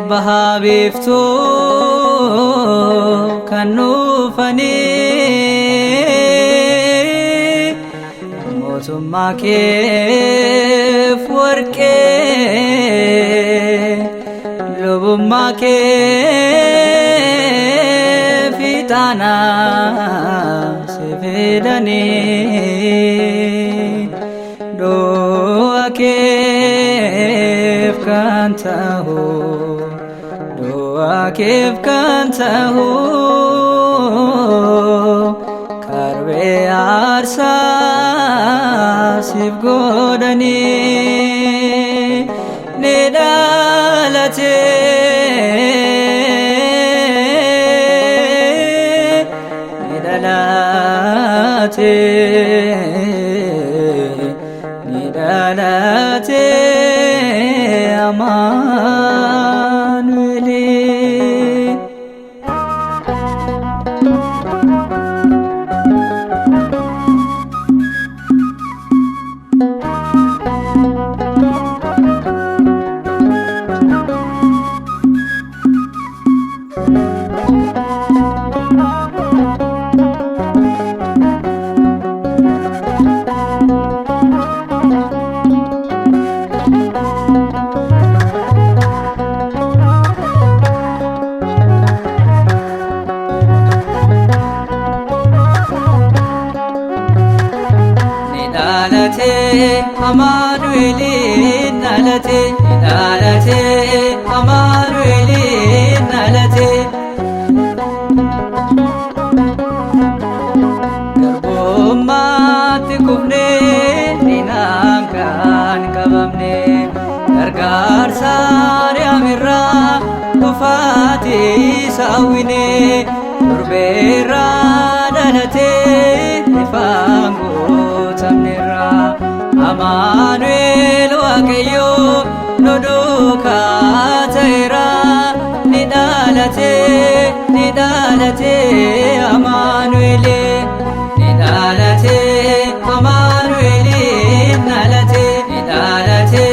bahabiftu kanufani motumma keef warqe lubumma keef itana sefedani doa keef kantahu doa keef kantahu karbe arsa sif godani nidalate nidalate nidalate Amanueli Amanueli nalate nalate Amanueli nalate Garbummaatti kufne dinankan qabamne gargaarsaan yaamirraa dhufaati saawwine durbeerraa dhalate ifaan gootamnerraa Amanuel Waaqayyo nu duukaa ta'eera nidalate Amanuel nidalate Amanuel nalate nidalate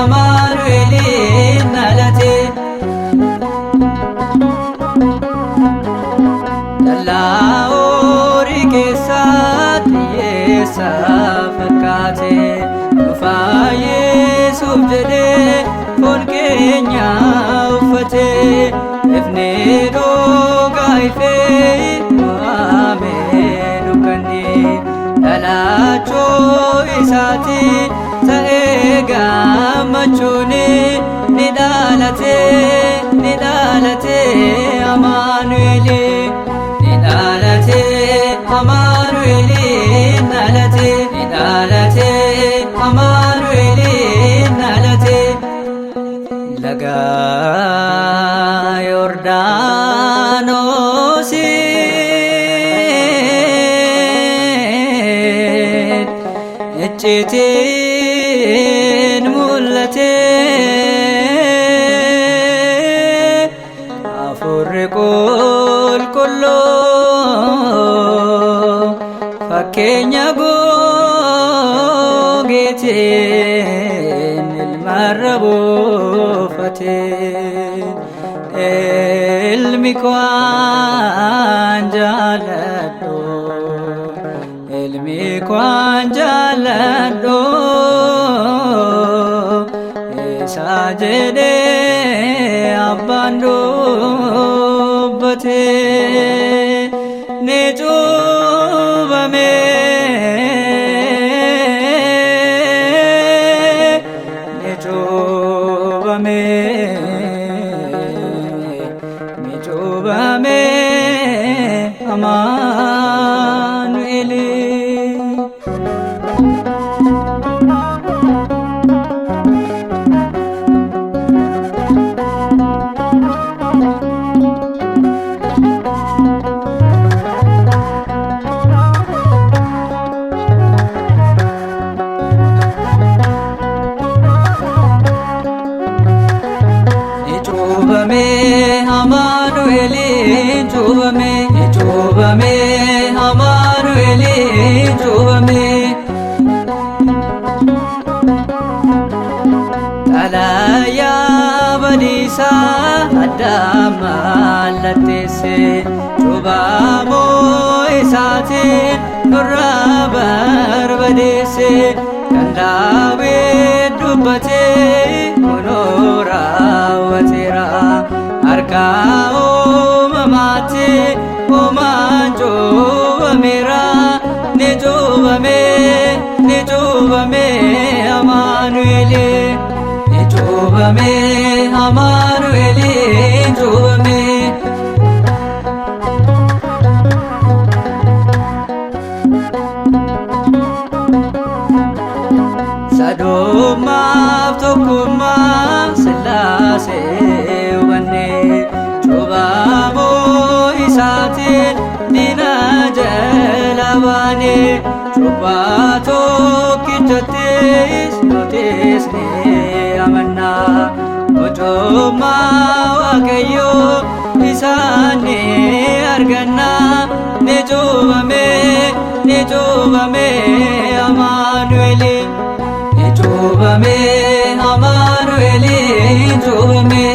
Amanuel nalate dallaa keessatti yeessa fakkaate dhufaa Yesuuf jedhee foon keenya uffate ifnee dhoogaa ifee waamee dukkanni dhalaachuu isaati ta'ee gammachuun nidalate Amanuel nidalate Amanuel nalate nidalate Amanuel nalate laga Yordanosi iccitiin mul'ate afurri qulqulluu fakkeenya googeetiin ilmarra buufate ilmi kwaan jaaladhu ilmi kwaan jaaladhu isa jedhee abbaan dubbate ni cuubame Amanuel Chubame Amanuel chubame Talaya badisa addaan mallatteesse cubbamuu isaatiin nurraa barbadeesse kan Daawit dubbatee kunoo raawwateera harka uumamaatiin uumaan cuubbameera ni cuubbame Amaanu'eeli ni cuubbame Amaanu'eeli cuubbame. Sadummaaf tokkummaa Sillaasee hubanne cubbamuu isaatiin diina jala baane cubbaa tokkichottis nutis ni amanna mootummaa Waaqayyoo isaan ni arganna ni cuubbame Amaanu'eeli ni cuubbame Amaanu'eeli cuubbame.